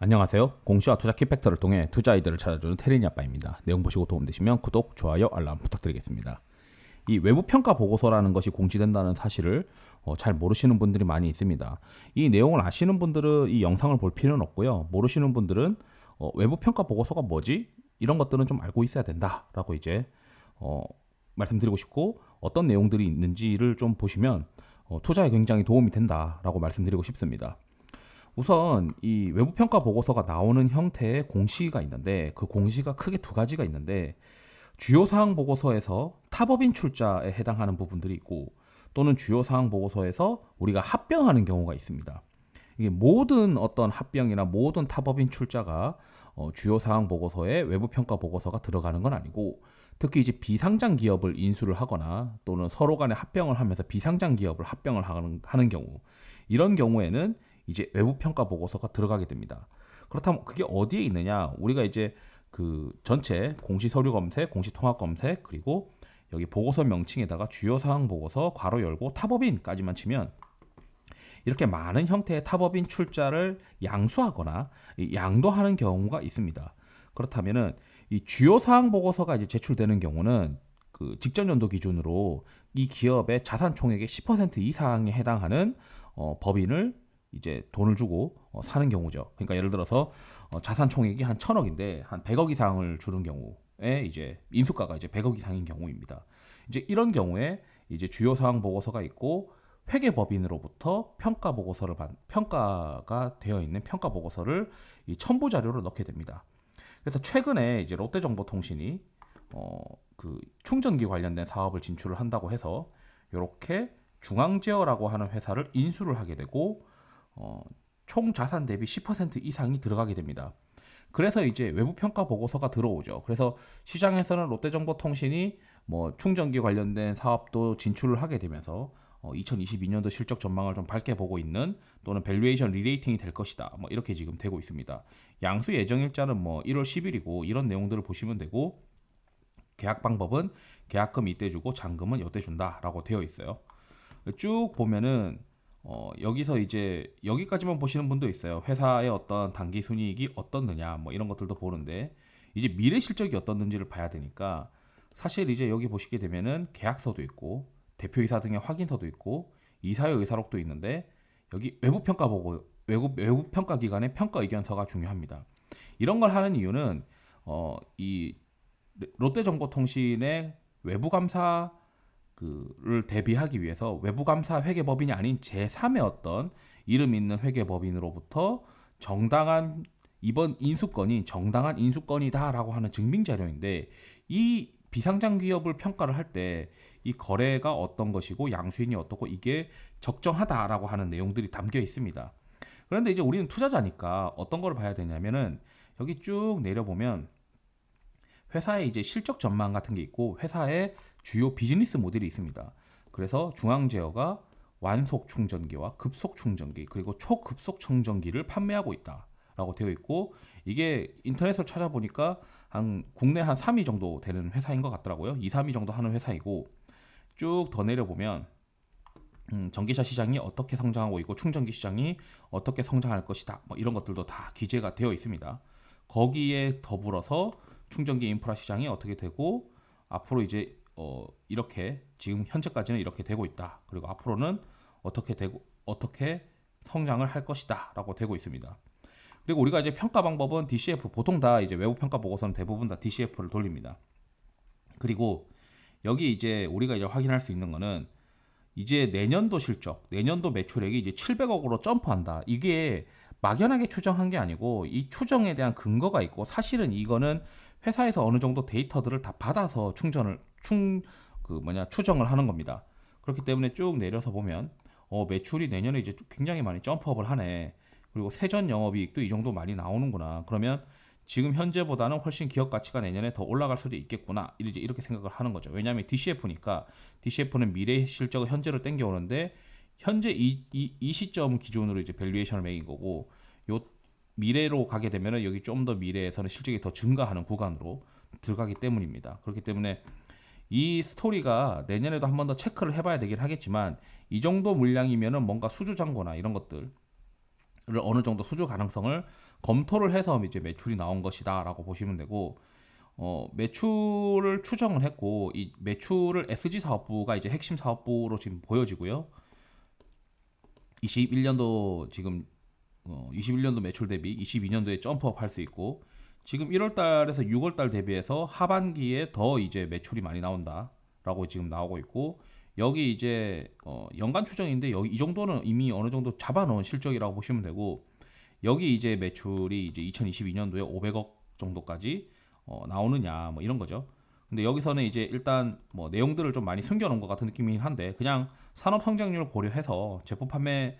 안녕하세요. 공시와 투자 키팩터를 통해 투자 아이디어를 찾아주는 테린이 아빠입니다. 내용 보시고 도움되시면 구독, 좋아요, 알람 부탁드리겠습니다. 이 외부 평가 보고서라는 것이 공시된다는 사실을 잘 모르시는 분들이 많이 있습니다. 이 내용을 아시는 분들은 이 영상을 볼 필요는 없고요. 모르시는 분들은 외부 평가 보고서가 뭐지? 이런 것들은 좀 알고 있어야 된다라고 이제 어, 말씀드리고 싶고, 어떤 내용들이 있는지를 좀 보시면 투자에 굉장히 도움이 된다라고 말씀드리고 싶습니다. 우선 이 외부 평가 보고서가 나오는 형태의 공시가 있는데, 그 공시가 크게 두 가지가 있는데, 주요 사항 보고서에서 타법인 출자에 해당하는 부분들이 있고, 또는 주요 사항 보고서에서 우리가 합병하는 경우가 있습니다. 이게 모든 어떤 합병이나 모든 타법인 출자가 주요 사항 보고서에 외부 평가 보고서가 들어가는 건 아니고, 특히 이제 비상장 기업을 인수를 하거나 또는 서로 간에 합병을 하면서 비상장 기업을 합병을 하는 경우, 이런 경우에는 이제 외부 평가 보고서가 들어가게 됩니다. 그렇다면 그게 어디에 있느냐? 우리가 이제 그 전체 공시 서류 검색, 공시 통합 검색, 그리고 여기 보고서 명칭에다가 주요 사항 보고서 괄호 열고 타법인까지만 치면 이렇게 많은 형태의 타법인 출자를 양수하거나 양도하는 경우가 있습니다. 그렇다면은 이 주요 사항 보고서가 이제 제출되는 경우는 그 직전 연도 기준으로 이 기업의 자산 총액의 10% 이상에 해당하는 법인을 이제 돈을 주고 사는 경우죠. 그러니까 예를 들어서 자산 총액이 한 1,000억인데 한 100억 이상을 주는 경우에 이제 인수가가 이제 100억 이상인 경우입니다. 이제 이런 경우에 이제 주요 사항 보고서가 있고, 회계법인으로부터 평가가 되어 있는 평가 보고서를 이 첨부 자료로 넣게 됩니다. 그래서 최근에 이제 롯데정보통신이 그 충전기 관련된 사업을 진출을 한다고 해서 이렇게 중앙제어라고 하는 회사를 인수를 하게 되고, 총 자산 대비 10% 이상이 들어가게 됩니다. 그래서 이제 외부 평가 보고서가 들어오죠. 그래서 시장에서는 롯데정보통신이 뭐 충전기 관련된 사업도 진출을 하게 되면서 2022년도 실적 전망을 좀 밝게 보고 있는, 또는 밸류에이션 리레이팅이 될 것이다, 뭐 이렇게 지금 되고 있습니다. 양수 예정일자는 뭐 1월 10일이고 이런 내용들을 보시면 되고, 계약 방법은 계약금 이때 주고 잔금은 이때 준다라고 되어 있어요. 쭉 보면은 여기서 이제 여기까지만 보시는 분도 있어요. 회사의 어떤 단기 순이익이 어떻느냐 뭐 이런 것들도 보는데, 이제 미래 실적이 어떻는지를 봐야 되니까, 사실 이제 여기 보시게 되면은 계약서도 있고 대표이사 등의 확인서도 있고 이사의 의사록도 있는데, 여기 외부 평가 보고 외부 평가 기관의 평가 의견서가 중요합니다. 이런 걸 하는 이유는 이 롯데정보통신의 외부 감사 그를 대비하기 위해서 외부 감사 회계법인이 아닌 제3의 어떤 이름 있는 회계법인으로부터 정당한 이번 인수건이 정당한 인수건이다라고 하는 증빙 자료인데, 이 비상장 기업을 평가를 할 때 이 거래가 어떤 것이고 양수인이 어떻고 이게 적정하다라고 하는 내용들이 담겨 있습니다. 그런데 이제 우리는 투자자니까 어떤 걸 봐야 되냐면은, 여기 쭉 내려보면 회사의 이제 실적 전망 같은 게 있고 회사의 주요 비즈니스 모델이 있습니다. 그래서 중앙 제어가 완속 충전기와 급속 충전기 그리고 초급속 충전기를 판매하고 있다라고 되어 있고, 이게 인터넷으로 찾아보니까 한 국내 한 3위 정도 되는 회사인 것 같더라고요. 2, 3위 정도 하는 회사이고, 쭉 더 내려보면 전기차 시장이 어떻게 성장하고 있고 충전기 시장이 어떻게 성장할 것이다, 뭐 이런 것들도 다 기재가 되어 있습니다. 거기에 더불어서 충전기 인프라 시장이 어떻게 되고, 앞으로 이제 이렇게 지금 현재까지는 이렇게 되고 있다. 그리고 앞으로는 어떻게 성장을 할 것이다라고 되고 있습니다. 그리고 우리가 이제 평가 방법은 DCF, 보통 다 이제 외부 평가 보고서는 대부분 다 DCF를 돌립니다. 그리고 여기 이제 우리가 이제 확인할 수 있는 거는, 이제 내년도 실적, 내년도 매출액이 이제 700억으로 점프한다. 이게 막연하게 추정한 게 아니고 이 추정에 대한 근거가 있고, 사실은 이거는 회사에서 어느 정도 데이터들을 다 받아서 추정을 하는 겁니다. 그렇기 때문에 쭉 내려서 보면 매출이 내년에 이제 굉장히 많이 점프업을 하네. 그리고 세전 영업이익도 이 정도 많이 나오는구나. 그러면 지금 현재보다는 훨씬 기업 가치가 내년에 더 올라갈 수도 있겠구나. 이렇게 생각을 하는 거죠. 왜냐하면 DCF니까, DCF는 미래 실적을 현재로 땡겨오는데, 현재 이 시점 기준으로 이제 밸류에이션을 매긴 거고, 요 미래로 가게 되면 여기 좀 더 미래에서는 실적이 더 증가하는 구간으로 들어가기 때문입니다. 그렇기 때문에 이 스토리가 내년에도 한 번 더 체크를 해봐야 되긴 하겠지만, 이 정도 물량이면은 뭔가 수주잔고나 이런 것들, 어느 정도 수주 가능성을 검토를 해서 이제 매출이 나온 것이다라고 보시면 되고, 매출을 추정을 했고 이 매출을 SG 사업부가 이제 핵심 사업부로 지금 보여지고요. 21년도 지금 21년도 매출 대비 22년도에 점프업 할 수 있고, 지금 1월 달에서 6월 달 대비해서 하반기에 더 이제 매출이 많이 나온다라고 지금 나오고 있고, 여기 이제 연간 추정인데 여기 이 정도는 이미 어느 정도 잡아놓은 실적이라고 보시면 되고, 여기 이제 매출이 이제 2022년도에 500억 정도까지 나오느냐 뭐 이런 거죠. 근데 여기서는 이제 일단 뭐 내용들을 좀 많이 숨겨놓은 것 같은 느낌이긴 한데, 그냥 산업 성장률을 고려해서 제품 판매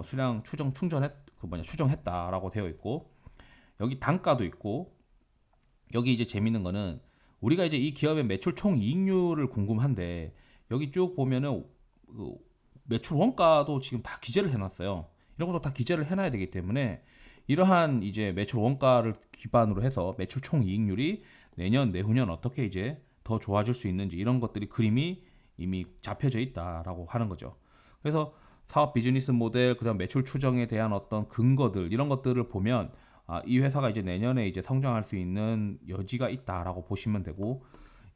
수량 추정했다라고 되어 있고, 여기 단가도 있고, 여기 이제 재밌는 거는 우리가 이제 이 기업의 매출 총 이익률을 궁금한데, 여기 쭉 보면은 그 매출 원가도 지금 다 기재를 해놨어요. 이런 것도 다 기재를 해놔야 되기 때문에 이러한 이제 매출 원가를 기반으로 해서 매출 총 이익률이 내년 내후년 어떻게 이제 더 좋아질 수 있는지 이런 것들이 그림이 이미 잡혀져 있다라고 하는 거죠. 그래서 사업 비즈니스 모델, 그다음 매출 추정에 대한 어떤 근거들 이런 것들을 보면 이 회사가 이제 내년에 이제 성장할 수 있는 여지가 있다라고 보시면 되고,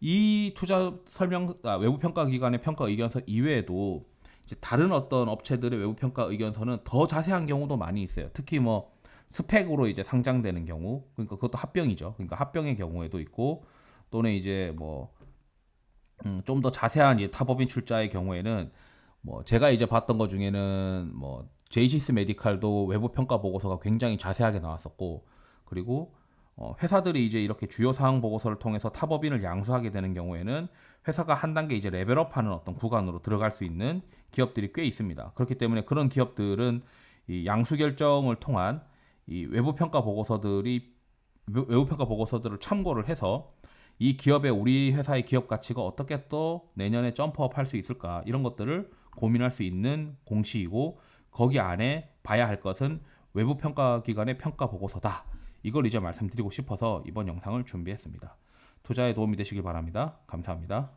이 투자 설명 외부 평가 기관의 평가 의견서 이외에도 이제 다른 어떤 업체들의 외부 평가 의견서는 더 자세한 경우도 많이 있어요. 특히 뭐 스펙으로 이제 상장되는 경우, 그러니까 그것도 합병이죠. 그러니까 합병의 경우에도 있고, 또는 이제 뭐 좀 더 자세한 이제 타법인 출자의 경우에는 뭐 제가 이제 봤던 것 중에는 뭐 제이시스 메디칼도 외부 평가 보고서가 굉장히 자세하게 나왔었고, 그리고 회사들이 이제 이렇게 주요 사항 보고서를 통해서 타법인을 양수하게 되는 경우에는 회사가 한 단계 이제 레벨업하는 어떤 구간으로 들어갈 수 있는 기업들이 꽤 있습니다. 그렇기 때문에 그런 기업들은 이 양수 결정을 통한 이 외부 평가 보고서들을 참고를 해서 이 기업의 우리 회사의 기업 가치가 어떻게 또 내년에 점프업 할 수 있을까 이런 것들을 고민할 수 있는 공시이고, 거기 안에 봐야 할 것은 외부 평가 기관의 평가 보고서다. 이걸 이제 말씀드리고 싶어서 이번 영상을 준비했습니다. 투자에 도움이 되시길 바랍니다. 감사합니다.